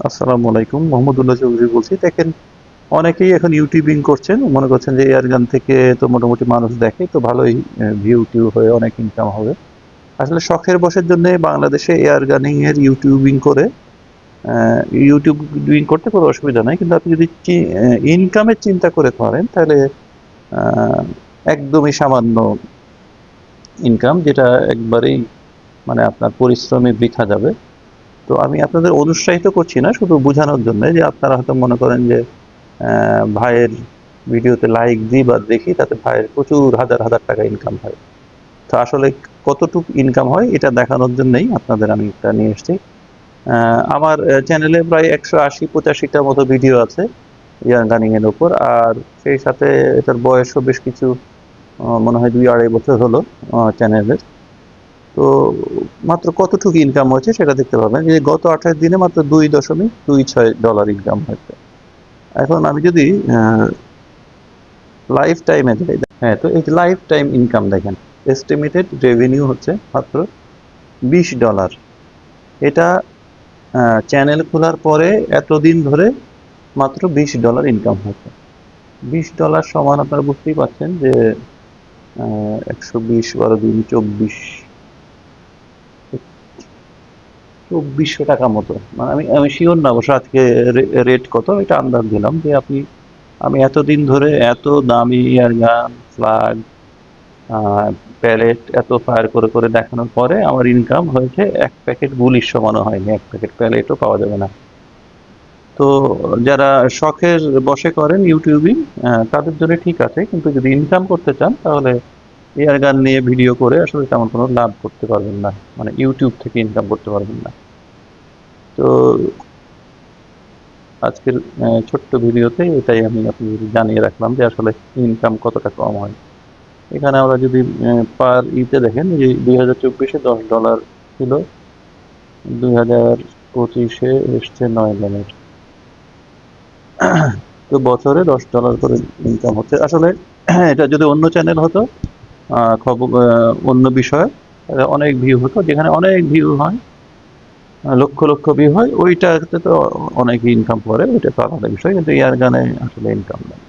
আসসালামু আলাইকুম, মোহাম্মদুল্লাহ চৌধুরী বলছি। দেখেন, অনেকেই এখন ইউটিউবিং করছেন, মনে করছেন যে এয়ার গান থেকে তো মোটামুটি মানুষ দেখে, তো ভালোই ভিউ টিউ হয়ে অনেক ইনকাম হবে। আসলে শখের বশের জন্য বাংলাদেশে এয়ার গানিং এর ইউটিউবিং করে ইউটিউবিং করতে কোনো অসুবিধা নাই, কিন্তু আপনি যদি ইনকামের চিন্তা করে করেন তাহলে আহ, একদমই সামান্য ইনকাম, যেটা একবারেই মানে আপনার পরিশ্রমে বৃথা যাবে। তো আমি আপনাদের অনুৎসাহিত করছি না, শুধু বোঝানোর জন্য যে আপনারা হয়তো মনে করেন যে ভাইয়ের ভিডিওতে লাইক দিই বা দেখি, তাতে ভাইয়ের প্রচুর হাজার হাজার টাকা ইনকাম হয়। তো আসলে কতটুকু ইনকাম হয় এটা দেখানোর জন্যই আপনাদের আমি এটা নিয়ে এসেছি। আমার চ্যানেলে প্রায় 180-85টা মতো ভিডিও আছে ইয়ার গানিং এর উপর। আর সেই সাথে এটার বয়সও বেশ কিছু, মনে হয় 2-2.5 বছর হলো চ্যানেলের। তো মাত্র কতটুকু ইনকাম হয়েছে সেটা দেখতে পাবেন যে গত 28 দিনে মাত্র $2.26 ইনকাম হয়েছে। এখন আমি যদি লাইফ টাইমে যাই, হ্যাঁ, তো এই লাইফ টাইম ইনকাম দেখেন, এস্টিমেটেড রেভিনিউ হচ্ছে মাত্র $20। এটা চ্যানেল খোলার পরে এতদিন ধরে মাত্র $20 ইনকাম হয়েছে। $20 সমান আপনারা বুঝতেই পারছেন যে 120 × 12 × 24, 2400 টাকা মতো। মানে আমি আমি শিওর না অবশ্য আজকে রেট কত, এটা আন্দাজ দিলাম যে আপনি, আমি এতদিন ধরে এত দামি ইয়ার গান, ফ্ল্যাগ, প্যালেট এত ফায়ার করে করে দেখানোর পরে আমার ইনকাম হয়েছে 1 প্যাকেট গুলির সমানও হয়নি, 1 প্যাকেট প্যালেটও পাওয়া যাবে না। তো যারা শখের বশে করেন ইউটিউবিং, তাদের জন্য ঠিক আছে, কিন্তু যদি ইনকাম করতে চান তাহলে এয়ার গান নিয়ে ভিডিও করে আসলে তেমন কোনো লাভ করতে পারবেন না, মানে ইউটিউব থেকে ইনকাম করতে পারবেন না। তো আজকের ছোট্ট ভিডিওতে এটাই আমি আপনাদের জানিয়ে রাখলাম যে আসলে ইনকাম কতটা কম হয়। এখানে আমরা যদি পার ইতে দেখেন যে 2024-এ $10 ছিল, 2025-এ এসছে $9। তো বছরে $10 করে ইনকাম হচ্ছে। আসলে এটা যদি অন্য চ্যানেল হতো, খবর অন্য বিষয়, তাহলে অনেক ভিউ হতো, যেখানে অনেক ভিউ হয়, লক্ষ লক্ষ ভিউ হয়, ওইটাতে তো অনেক ইনকাম করে, ওইটা তো আলাদা বিষয়, কিন্তু এয়ার গানে আসলে ইনকাম নেই।